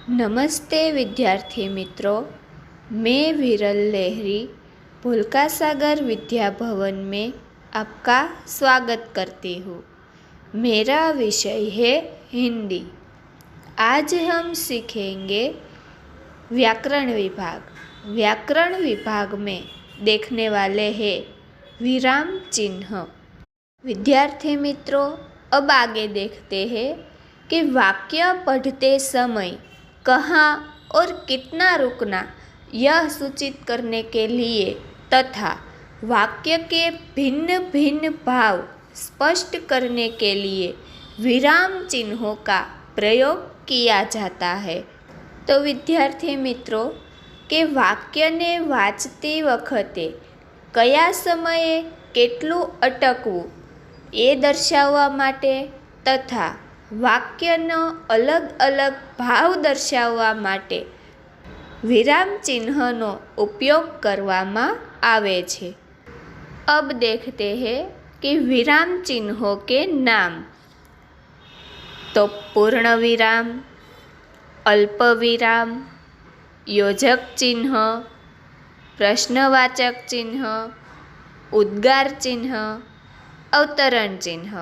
नमस्ते विद्यार्थी मित्रों, मैं विरल लहरी भूलका सागर विद्या भवन में आपका स्वागत करती हूँ। मेरा विषय है हिंदी। आज हम सीखेंगे व्याकरण विभाग। व्याकरण विभाग में देखने वाले हैं विराम चिन्ह। विद्यार्थी मित्रों, अब आगे देखते हैं कि वाक्य पढ़ते समय कहाँ और कितना रुकना यह सूचित करने के लिए तथा वाक्य के भिन्न भिन्न भाव स्पष्ट करने के लिए विराम चिन्हों का प्रयोग किया जाता है। तो विद्यार्थी मित्रों के वाक्य ने वांचती वखते कया समये કેટલું અટકવું એ દર્શાવવા માટે તથા વાક્યનો અલગ અલગ ભાવ દર્શાવવા માટે વિરામ ચિહ્નનો ઉપયોગ કરવામાં આવે છે। अब देखते हैं कि विराम चिन्हों के नाम। तो पूर्ण विराम, अल्प विराम, योजक चिन्ह, प्रश्नवाचक चिन्ह, उद्गार चिन्ह, अवतरण चिन्ह,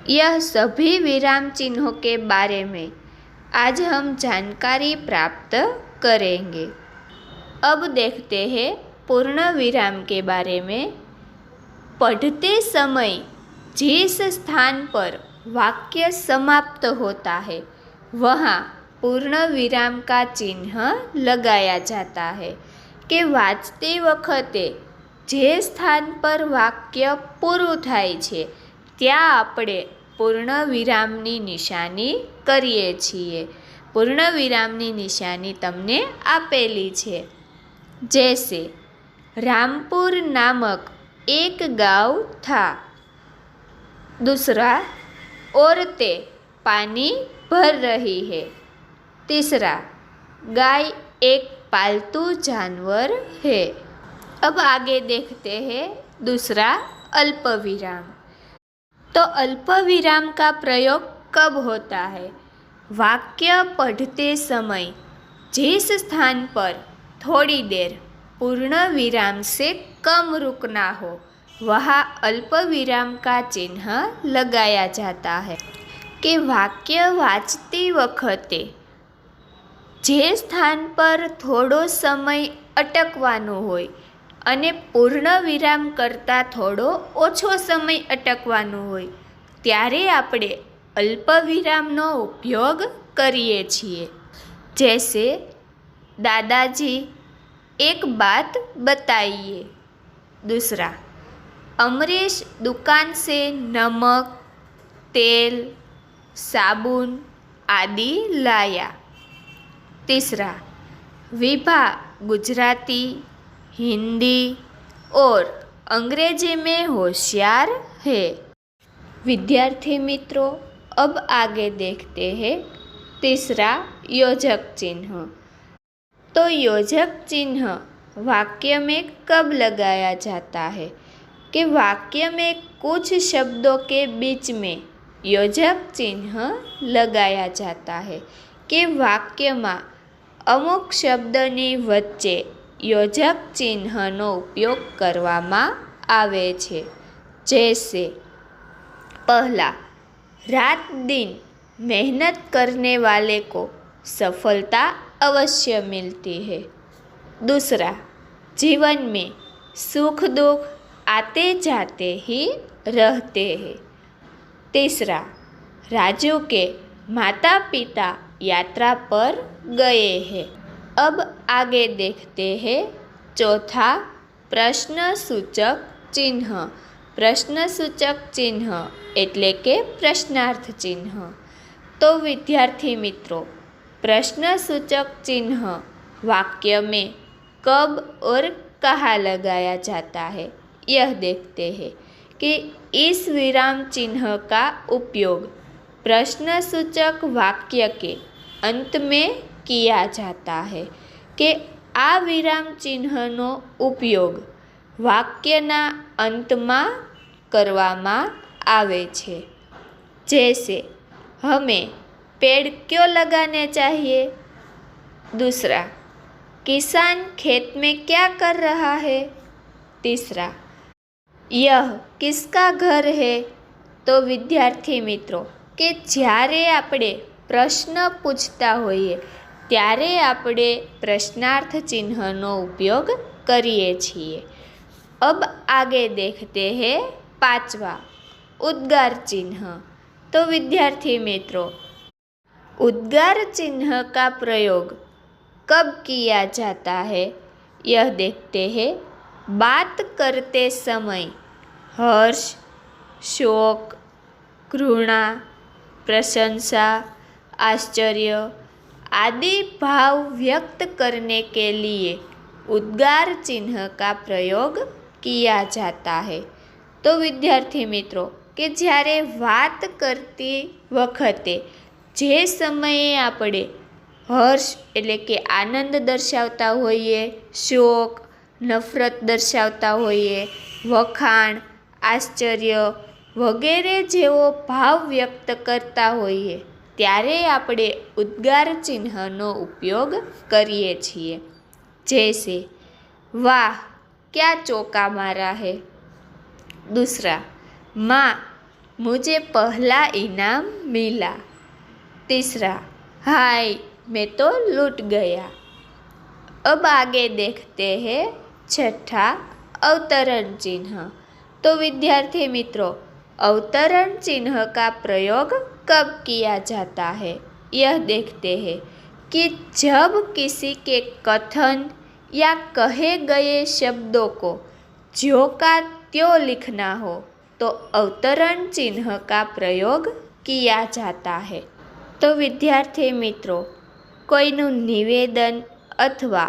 यह सभी विराम चिन्हों के बारे में आज हम जानकारी प्राप्त करेंगे। अब देखते हैं पूर्ण विराम के बारे में। पढ़ते समय जिस स्थान पर वाक्य समाप्त होता है वहाँ पूर्ण विराम का चिन्ह लगाया जाता है कि वांचते वखते જે સ્થાન પર વાક્ય પૂરું થાય છે ત્યાં આપણે પૂર્ણ વિરામની નિશાની કરીએ છીએ। પૂર્ણ વિરામની નિશાની તમને આપેલી છે। जैसे रामपुर नामक एक गाँव था। दूसरा, औरतें पानी भर रही है। तीसरा, गाय एक पालतू जानवर है। अब आगे देखते हैं दूसरा अल्प विराम। तो अल्प विराम का प्रयोग कब होता है? वाक्य पढ़ते समय जिस स्थान पर थोड़ी देर पूर्ण विराम से कम रुकना हो वहाँ अल्प विराम का चिन्ह लगाया जाता है कि वाक्य वांचती वखते जे स्थान पर थोड़ो समय अटकवानो होय અને પૂર્ણ વિરામ કરતાં થોડો ઓછો સમય અટકવાનો હોય ત્યારે આપણે અલ્પ વિરામનો ઉપયોગ કરીએ છીએ। जैसे दादाजी एक बात बताइए। दूसरा, अमरीश दुकान से नमक, तेल, साबुन आदि लाया। तीसरा, विभा गुजराती, हिंदी और अंग्रेजी में होशियार है। विद्यार्थी मित्रों, अब आगे देखते हैं तीसरा योजक चिन्ह। तो योजक चिन्ह वाक्य में कब लगाया जाता है कि वाक्य में कुछ शब्दों के बीच में योजक चिन्ह लगाया जाता है कि वाक्य में अमुक शब्दनी वच्चे योजक चिन्हનો उपयोग કરવામાં આવે છે। जैसे पहला, रात दिन मेहनत करने वाले को सफलता अवश्य मिलती है। दूसरा, जीवन में सुख दुख आते जाते ही रहते हैं। तीसरा, राजू के माता पिता यात्रा पर गए हैं। अब आगे देखते हैं चौथा प्रश्नसूचक चिन्ह। प्रश्नसूचक चिन्ह એટલે કે પ્રશ્નાર્થ चिन्ह। तो विद्यार्थी मित्रों, प्रश्नसूचक चिन्ह वाक्य में कब और कहाँ लगाया जाता है यह देखते हैं कि इस विराम चिन्ह का उपयोग प्रश्नसूचक वाक्य के अंत में किया जाता है कि आ विराम चिन्हનો उपयोग वाक्यना अंतમાં કરવામાં આવે છે। जैसे हमें पेड़ क्यों लगाने चाहिए? दूसरा, किसान खेत में क्या कर रहा है? तीसरा, यह किसका घर है? तो વિદ્યાર્થી મિત્રો કે જ્યારે આપણે પ્રશ્ન પૂછતા હોઈએ ત્યારે આપણે પ્રશ્નાર્થ ચિહ્નનો ઉપયોગ કરીએ છીએ। अब आगे देखते हैं पांचवा, उद्गार चिन्ह। तो विद्यार्थी मित्रों, उद्गार चिन्ह का प्रयोग कब किया जाता है यह देखते हैं। बात करते समय हर्ष, शोक, घृणा, प्रशंसा, आश्चर्य आदि भाव व्यक्त करने के लिए उद्गार चिन्ह का प्रयोग किया जाता है। तो विद्यार्थी मित्रों કે જ્યારે વાત કરતી વખતે જે સમયે આપણે હર્ષ એટલે કે આનંદ દર્શાવતા હોઈએ, શોક, નફરત દર્શાવતા હોઈએ, વખાણ, આશ્ચર્ય વગેરે જેવો ભાવ વ્યક્ત કરતા હોઈએ ત્યારે આપણે ઉદ્ગાર ચિહ્નનો ઉપયોગ કરીએ છીએ। जैसे वाह क्या चौका मारा है। दूसरा, माँ मुझे पहला इनाम मिला। तीसरा, हाय मैं तो लूट गया। अब आगे देखते हैं छठा, अवतरण चिन्ह। तो विद्यार्थी मित्रों, अवतरण चिन्ह का प्रयोग कब किया जाता है यह देखते हैं कि जब किसी के कथन या कहे गए शब्दों को ज्यों का त्यों लिखना हो तो अवतरण चिन्ह का प्रयोग किया जाता है। तो विद्यार्थी मित्रों, कोईनु निवेदन अथवा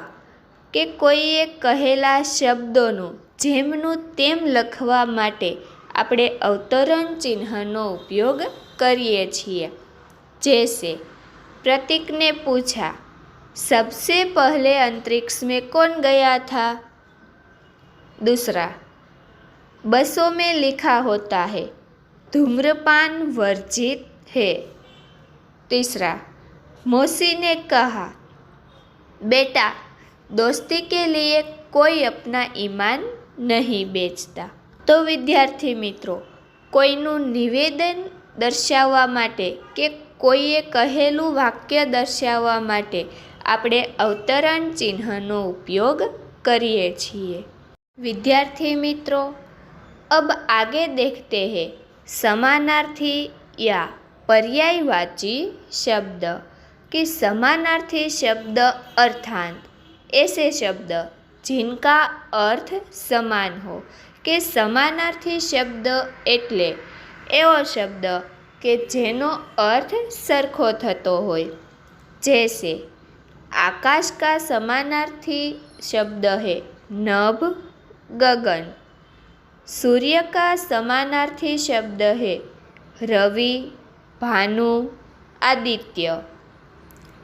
के कोईए कहेला शब्दों जेमनु तेम लखवा माटे આપણે अवतरण चिन्हનો उपयोग करिए છીએ। जैसे प्रतीक ने पूछा, सबसे पहले अंतरिक्ष में कौन गया था? दूसरा, बसों में लिखा होता है धूम्रपान वर्जित है। तीसरा, मौसी ने कहा, बेटा दोस्ती के लिए कोई अपना ईमान नहीं बेचता। तो विद्यार्थी मित्रों, कोईનું નિવેદન દર્શાવવા માટે કે કોઈએ કહેલું વાક્ય દર્શાવવા માટે આપણે અવતરણ ચિહ્નનો उपयोग કરીએ છીએ। विद्यार्थी मित्रों, अब आगे देखते हैं समानार्थी या पर्यायवाची शब्द। कि समानार्थी शब्द अर्थात ऐसे शब्द जिनका अर्थ समान हो। કે સમાનાર્થી શબ્દ એટલે એવો શબ્દ કે જેનો અર્થ સરખો થતો હોય। जैसे आकाश का समानार्थी शब्द है नभ, गगन। सूर्य का समानार्थी शब्द है रवि, भानु, आदित्य।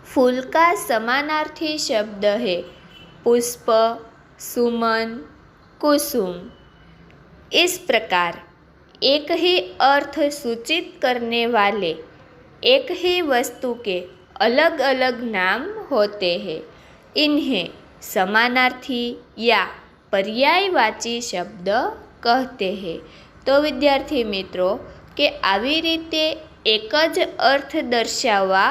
फूल का समानार्थी शब्द है पुष्प, सुमन, कुसुम। इस प्रकार एक ही अर्थ सूचित करने वाले एक ही वस्तु के अलग अलग नाम होते हैं। इन्हें समानार्थी या पर्यायवाची शब्द कहते हैं। तो विद्यार्थी मित्रों के આવી રીતે એક જ અર્થ દર્શાવવા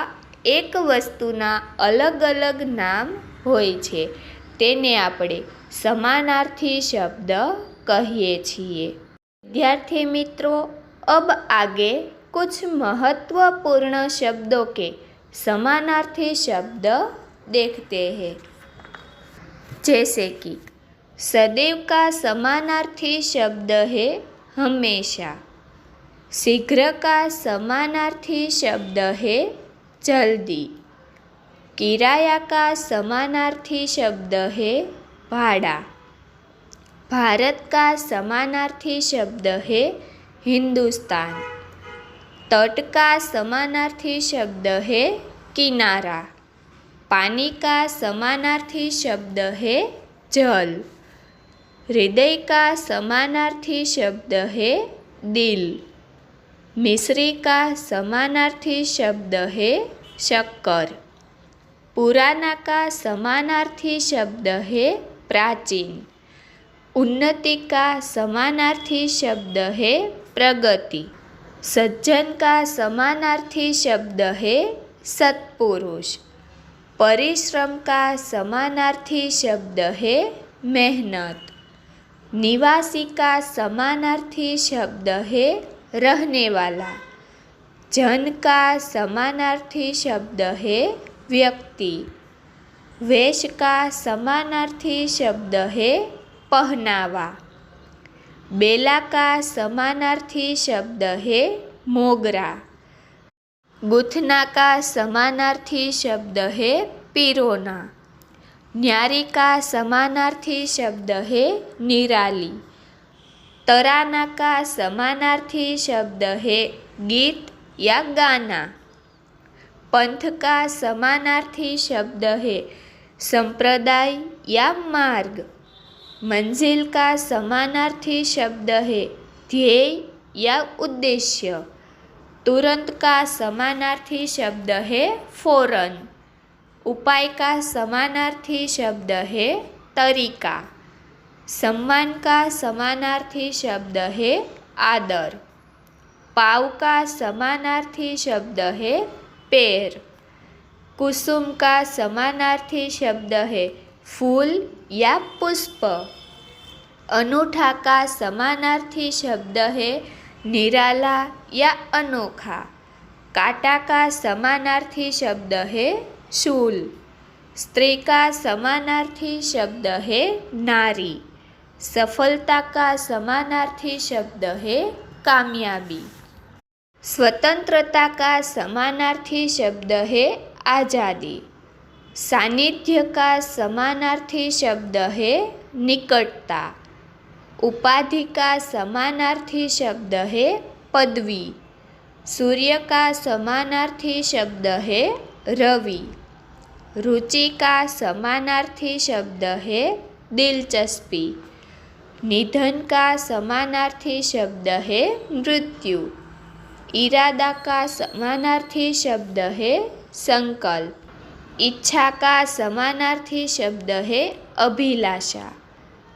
એક વસ્તુના અલગ અલગ નામ હોય છે તેને આપણે સમાનાર્થી શબ્દ कहिए छिए। विद्यार्थी मित्रों, अब आगे कुछ महत्वपूर्ण शब्दों के समानार्थी शब्द देखते हैं। जैसे कि सदैव का समानार्थी शब्द है हमेशा। शीघ्र का समानार्थी शब्द है जल्दी। किराया का समानार्थी शब्द है भाड़ा। भारत का समानार्थी शब्द है हिंदुस्तान। तट का समानार्थी शब्द है किनारा। पानी का समानार्थी शब्द है जल। हृदय का समानार्थी शब्द है दिल। मिश्री का समानार्थी शब्द है शक्कर। पुराना का समानार्थी शब्द है प्राचीन। उन्नति का समानार्थी शब्द है प्रगति। सज्जन का समानार्थी शब्द है सत्पुरुष। परिश्रम का समानार्थी शब्द है मेहनत। निवासी का समानार्थी शब्द है रहने वाला। जन का समानार्थी शब्द है व्यक्ति। वेश का समानार्थी शब्द है पहनावा। बेला का समानार्थी शब्द है मोगरा। गूंथना का समानार्थी शब्द है पिरोना। न्यारी का समानार्थी शब्द है निराली। तराना का समानार्थी शब्द है गीत या गाना। पंथ का समानार्थी शब्द है संप्रदाय या मार्ग। मंजिल का समानार्थी शब्द है ध्येय या उद्देश्य। तुरंत का समानार्थी शब्द है फौरन। उपाय का समानार्थी शब्द है तरीका। सम्मान का समानार्थी शब्द है आदर। पाव का समानार्थी शब्द है पैर। कुसुम का समानार्थी शब्द है फूल या पुष्प। अनूठा का समानार्थी शब्द है निराला या अनोखा। कांटा का समानार्थी शब्द है शूल। स्त्री का समानार्थी शब्द है नारी। सफलता का समानार्थी शब्द है कामयाबी। स्वतंत्रता का समानार्थी शब्द है आज़ादी। सानिध्य का समानार्थी शब्द है निकटता। उपाधि का समानार्थी शब्द है पदवी। सूर्य का समानार्थी शब्द है रवि। रुचि का समानार्थी शब्द है दिलचस्पी। निधन का समानार्थी शब्द है मृत्यु। इरादा का समानार्थी शब्द है संकल्प। इच्छा का समानार्थी शब्द है अभिलाषा।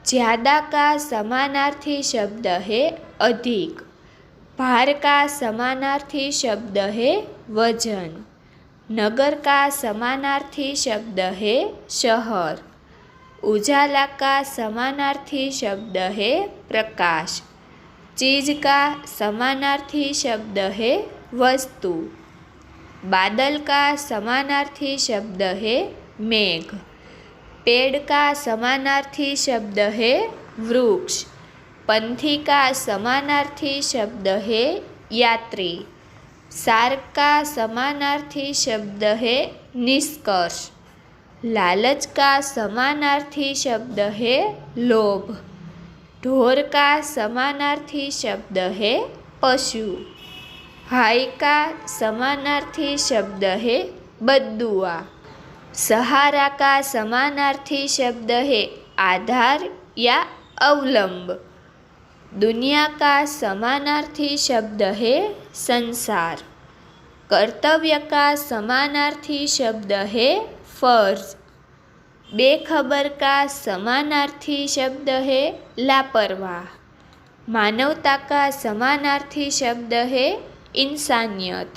ज्यादा का समानार्थी शब्द है अधिक। भार का समानार्थी शब्द है वजन। नगर का समानार्थी शब्द है शहर। उजाला का समानार्थी शब्द है प्रकाश। चीज का समानार्थी शब्द है वस्तु। बादल का समानार्थी शब्द है मेघ। पेड़ का समानार्थी शब्द है वृक्ष। पंथी का समानार्थी शब्द है यात्री। सार का समानार्थी शब्द है निष्कर्ष। लालच का समानार्थी शब्द है लोभ। ढोर का समानार्थी शब्द है पशु। हाय का समानार्थी शब्द है बद्दुआ। सहारा का समानार्थी शब्द है आधार या अवलंब। दुनिया का समानार्थी शब्द है संसार। कर्तव्य का समानार्थी शब्द है फर्ज। बेखबर का समानार्थी शब्द है लापरवाह। मानवता का समानार्थी शब्द है इंसानियत।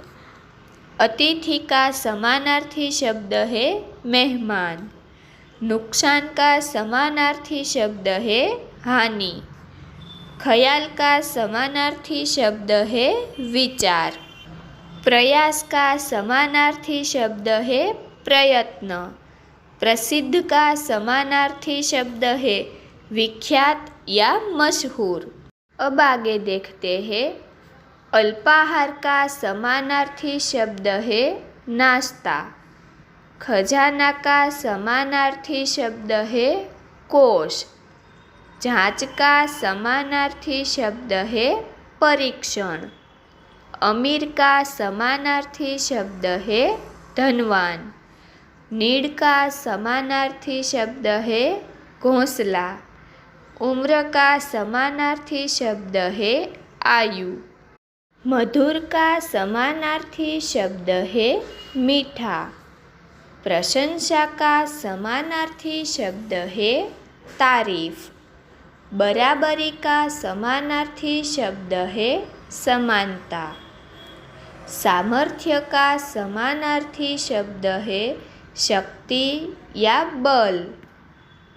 अतिथि का समानार्थी शब्द है मेहमान। नुकसान का समानार्थी शब्द है हानि। ख्याल का समानार्थी शब्द है विचार। प्रयास का समानार्थी शब्द है प्रयत्न। प्रसिद्ध का समानार्थी शब्द है विख्यात या मशहूर। अब आगे देखते हैं। अल्पाहार का समानार्थी शब्द है नाश्ता। खजाना का समानार्थी शब्द है कोष। जांच का समानार्थी शब्द है परीक्षण। अमीर का समानार्थी शब्द है धनवान। नीड का समानार्थी शब्द है घोंसला। उम्र का समानार्थी शब्द है आयु। मधुर का समानार्थी शब्द है मीठा। प्रशंसा का समानार्थी शब्द है तारीफ। बराबरी का समानार्थी शब्द है समानता। सामर्थ्य का समानार्थी शब्द है शक्ति या बल।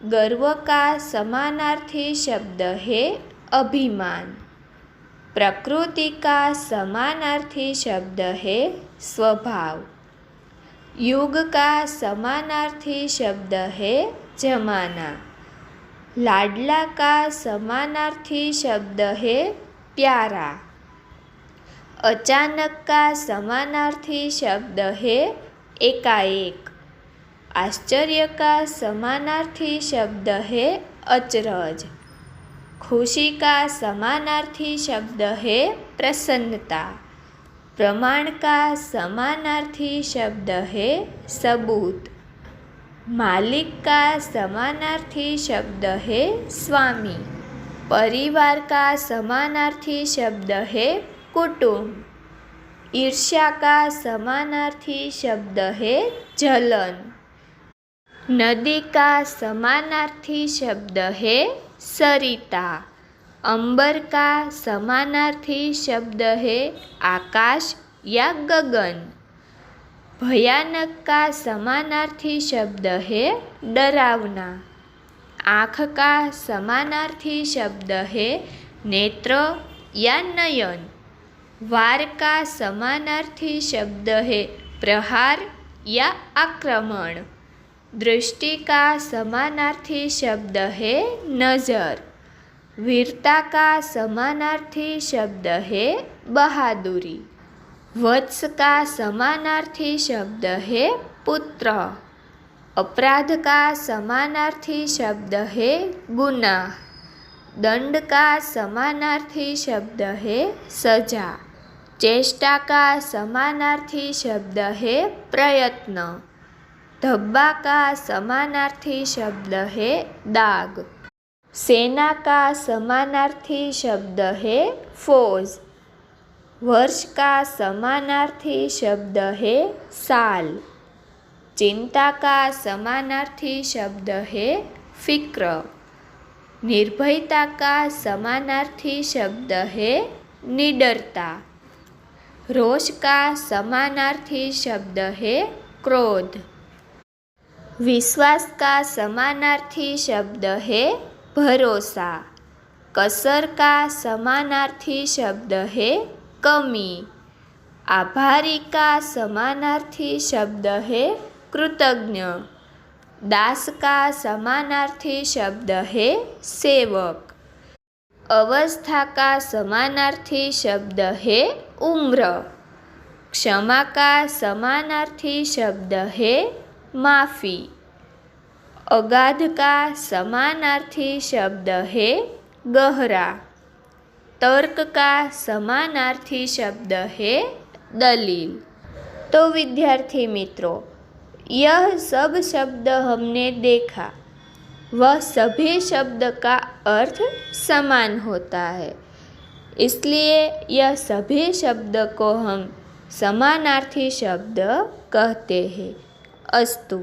गर्व का समानार्थी शब्द है अभिमान। प्रकृति का समानार्थी शब्द है स्वभाव। युग का समानार्थी शब्द है जमाना। लाडला का समानार्थी शब्द है प्यारा। अचानक का समानार्थी शब्द है एकाएक। आश्चर्य का समानार्थी शब्द है अचरज। खुशी का समानार्थी शब्द है प्रसन्नता। प्रमाण का समानार्थी शब्द है सबूत। मालिक का समानार्थी शब्द है स्वामी। परिवार का समानार्थी शब्द है कुटुंब। ईर्ष्या का समानार्थी शब्द है जलन। नदी का समानार्थी शब्द है सरिता। अंबर का समानार्थी शब्द है आकाश या गगन। भयानक का समानार्थी शब्द है डरावना। आँख का समानार्थी शब्द है नेत्र या नयन। वार का समानार्थी शब्द है प्रहार या आक्रमण। दृष्टि का समानार्थी शब्द है नज़र। वीरता का समानार्थी शब्द है बहादुरी। वत्स का समानार्थी शब्द है पुत्र। अपराध का समानार्थी शब्द है गुनाह। दंड का समानार्थी शब्द है सजा। चेष्टा का समानार्थी शब्द है प्रयत्न। धब्बा का समानार्थी शब्द है दाग। सेना का समानार्थी शब्द है फौज। वर्ष का समानार्थी शब्द है साल। चिंता का समानार्थी शब्द है फिक्र। निर्भयता का समानार्थी शब्द है निडरता। रोष का समानार्थी शब्द है क्रोध। विश्वास का समानार्थी शब्द है भरोसा। कसर का समानार्थी शब्द है कमी। आभारी का समानार्थी शब्द है कृतज्ञ। दास का समानार्थी शब्द है सेवक। अवस्था का समानार्थी शब्द है उम्र। क्षमा का समानार्थी शब्द है माफ़ी। अगाध का समानार्थी शब्द है गहरा। तर्क का समानार्थी शब्द है दलील। तो विद्यार्थी मित्रों, यह सब शब्द हमने देखा, वह सभी शब्द का अर्थ समान होता है, इसलिए यह सभी शब्द को हम समानार्थी शब्द कहते हैं। अस्तु।